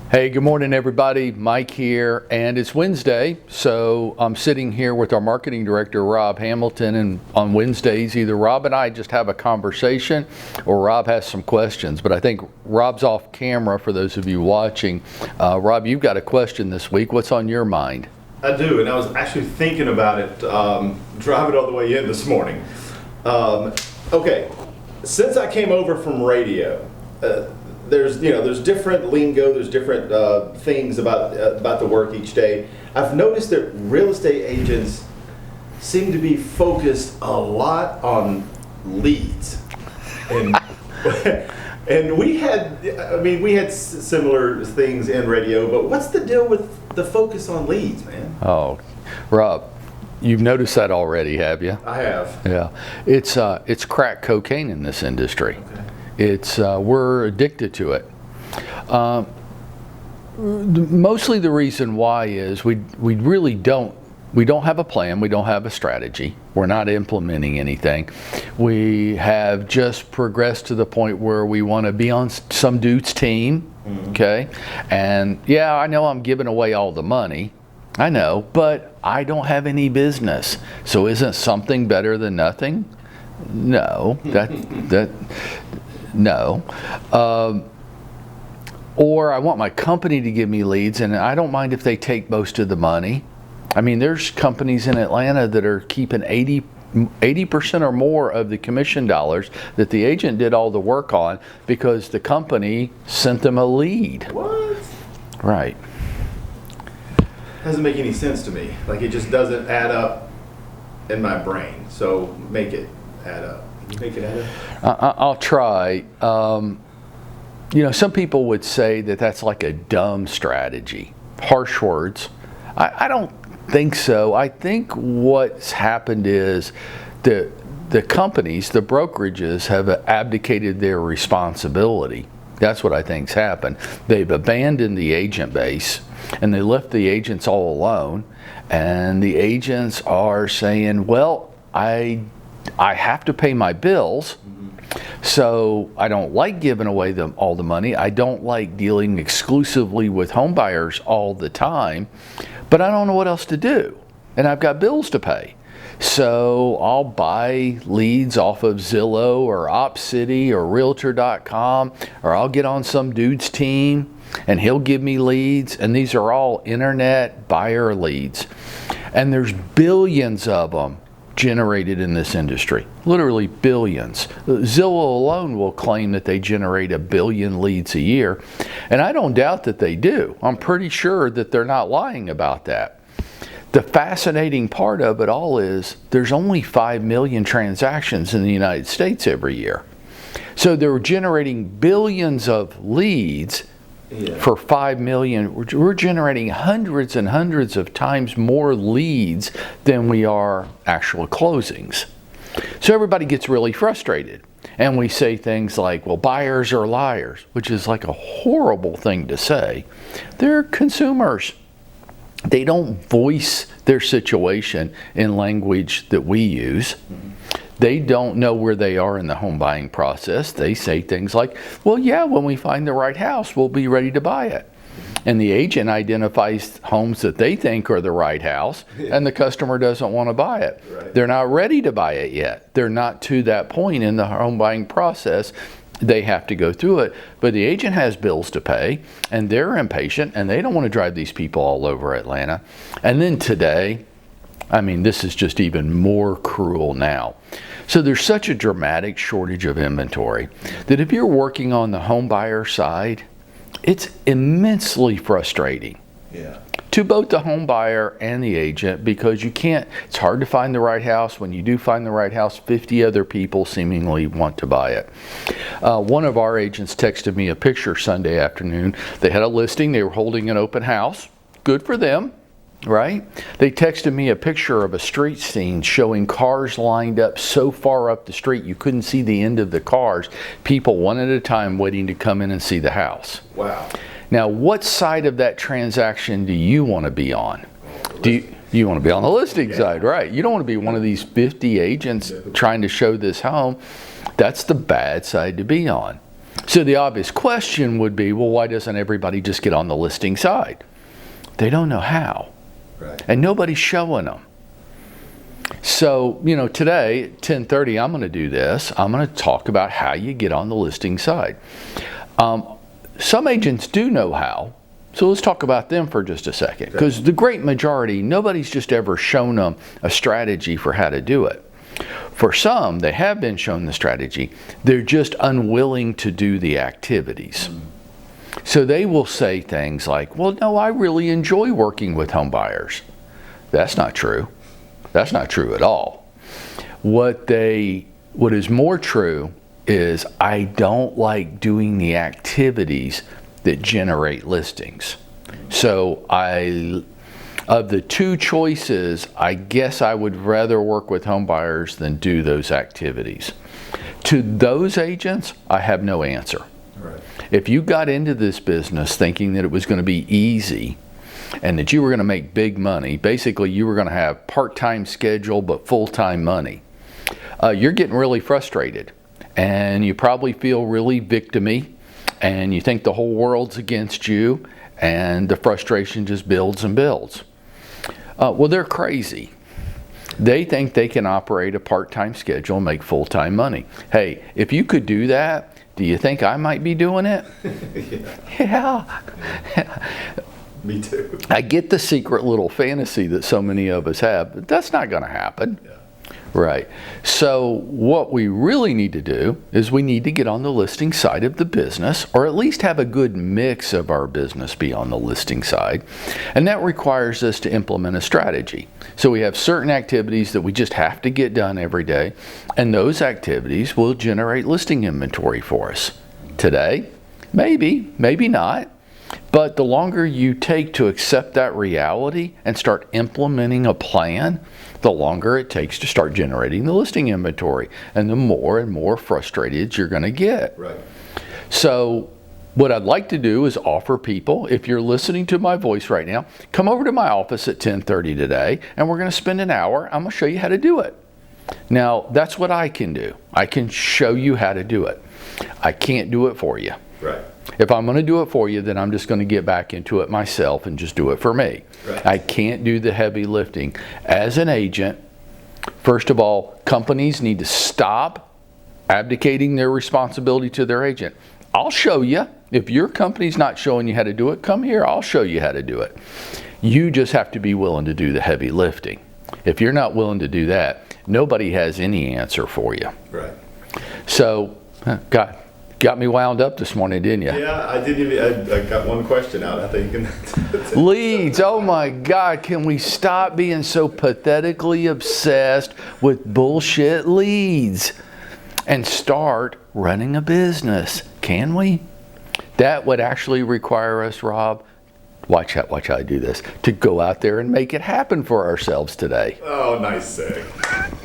Hey, good morning everybody. Mike here, and it's Wednesday, so I'm sitting here with our marketing director, Rob Hamilton, and on Wednesdays, either Rob and I just have a conversation or Rob has some questions, but I think Rob's off camera for those of you watching. Rob, you've got a question this week. What's on your mind? I do, and I was actually thinking about it, driving all the way in this morning. Okay, since I came over from radio, there's different lingo, there's different things about the work each day. I've noticed that real estate agents seem to be focused a lot on leads, and and we had similar things in radio. But what's the deal with the focus on leads, man? Oh, Rob, you've noticed that already, have you? I have. Yeah, it's crack cocaine in this industry. Okay. We're addicted to it. Mostly the reason why is we really don't have a plan, we don't have a strategy, we're not implementing anything. We have just progressed to the point where we want to be on some dude's team, okay? And yeah, I know I'm giving away all the money, I know, but I don't have any business. So isn't something better than nothing? No, no. Or I want my company to give me leads, and I don't mind if they take most of the money. I mean, there's companies in Atlanta that are keeping 80% or more of the commission dollars that the agent did all the work on because the company sent them a lead. What? Right. Doesn't make any sense to me. Like, it just doesn't add up in my brain. So make it add up. Can you make it add up? I'll try. Some people would say that that's like a dumb strategy. Harsh words. I don't think so. I think what's happened is the companies, the brokerages, have abdicated their responsibility. That's what I think's happened. They've abandoned the agent base, and they left the agents all alone. And the agents are saying, well, I have to pay my bills, so I don't like giving away all the money. I don't like dealing exclusively with home buyers all the time, but I don't know what else to do, and I've got bills to pay. So I'll buy leads off of Zillow or OpCity or Realtor.com, or I'll get on some dude's team and he'll give me leads, and these are all internet buyer leads. And there's billions of them generated in this industry, literally billions. Zillow alone will claim that they generate 1 billion leads a year, and I don't doubt that they do. I'm pretty sure that they're not lying about that. The fascinating part of it all is there's only 5 million transactions in the United States every year. So they're generating billions of leads. Yeah. For 5 million, we're generating hundreds and hundreds of times more leads than we are actual closings. So everybody gets really frustrated. And we say things like, well, buyers are liars, which is like a horrible thing to say. They're consumers. They don't voice their situation in language that we use. They don't know where they are in the home buying process. They say things like, well, yeah, when we find the right house, we'll be ready to buy it. And the agent identifies homes that they think are the right house, and the customer doesn't want to buy it. Right. They're not ready to buy it yet. They're not to that point in the home buying process. They have to go through it. But the agent has bills to pay, and they're impatient, and they don't want to drive these people all over Atlanta. And then today, I mean, this is just even more cruel now. So there's such a dramatic shortage of inventory that if you're working on the home buyer side, it's immensely frustrating. Yeah. To both the home buyer and the agent, because it's hard to find the right house. When you do find the right house, 50 other people seemingly want to buy it. One of our agents texted me a picture Sunday afternoon. They had a listing, they were holding an open house. Good for them. Right? They texted me a picture of a street scene showing cars lined up so far up the street you couldn't see the end of the cars. People one at a time waiting to come in and see the house. Wow. Now, what side of that transaction do you want to be on? Do you want to be on the listing side, right? You don't want to be one of these 50 agents trying to show this home. That's the bad side to be on. So the obvious question would be, well, why doesn't everybody just get on the listing side? They don't know how. Right. And nobody's showing them. So, today at 10:30, I'm going to do this. I'm going to talk about how you get on the listing side. Some agents do know how. So let's talk about them for just a second. Because the great majority, nobody's just ever shown them a strategy for how to do it. For some, they have been shown the strategy. They're just unwilling to do the activities. So they will say things like, well, no, I really enjoy working with home buyers. That's not true. That's not true at all. What is more true is I don't like doing the activities that generate listings. So of the two choices, I guess I would rather work with home buyers than do those activities. To those agents, I have no answer. Right. If you got into this business thinking that it was going to be easy and that you were going to make big money, basically you were going to have part-time schedule but full-time money, you're getting really frustrated. And you probably feel really victim-y, and you think the whole world's against you, and the frustration just builds and builds. Well, they're crazy. They think they can operate a part-time schedule and make full-time money. Hey, if you could do that, do you think I might be doing it? Yeah. Me too. I get the secret little fantasy that so many of us have, but that's not going to happen. Yeah. Right. So what we really need to do is we need to get on the listing side of the business, or at least have a good mix of our business be on the listing side. And that requires us to implement a strategy. So we have certain activities that we just have to get done every day, and those activities will generate listing inventory for us. Today, maybe, maybe not. But the longer you take to accept that reality and start implementing a plan, the longer it takes to start generating the listing inventory, and the more and more frustrated you're going to get. Right. So what I'd like to do is offer people, if you're listening to my voice right now, come over to my office at 10:30 today, and we're going to spend an hour. I'm going to show you how to do it. Now, that's what I can do. I can show you how to do it. I can't do it for you. Right. If I'm going to do it for you, then I'm just going to get back into it myself and just do it for me. Right. I can't do the heavy lifting. As an agent, first of all, companies need to stop abdicating their responsibility to their agent. I'll show you. If your company's not showing you how to do it, come here. I'll show you how to do it. You just have to be willing to do the heavy lifting. If you're not willing to do that, nobody has any answer for you. Right. So, got me wound up this morning, didn't you? Yeah, I didn't even. I got one question out, I think. Leads. Oh my God, can we stop being so pathetically obsessed with bullshit leads and start running a business? Can we? That would actually require us, Rob, watch how I do this, to go out there and make it happen for ourselves today. Oh, nice seg.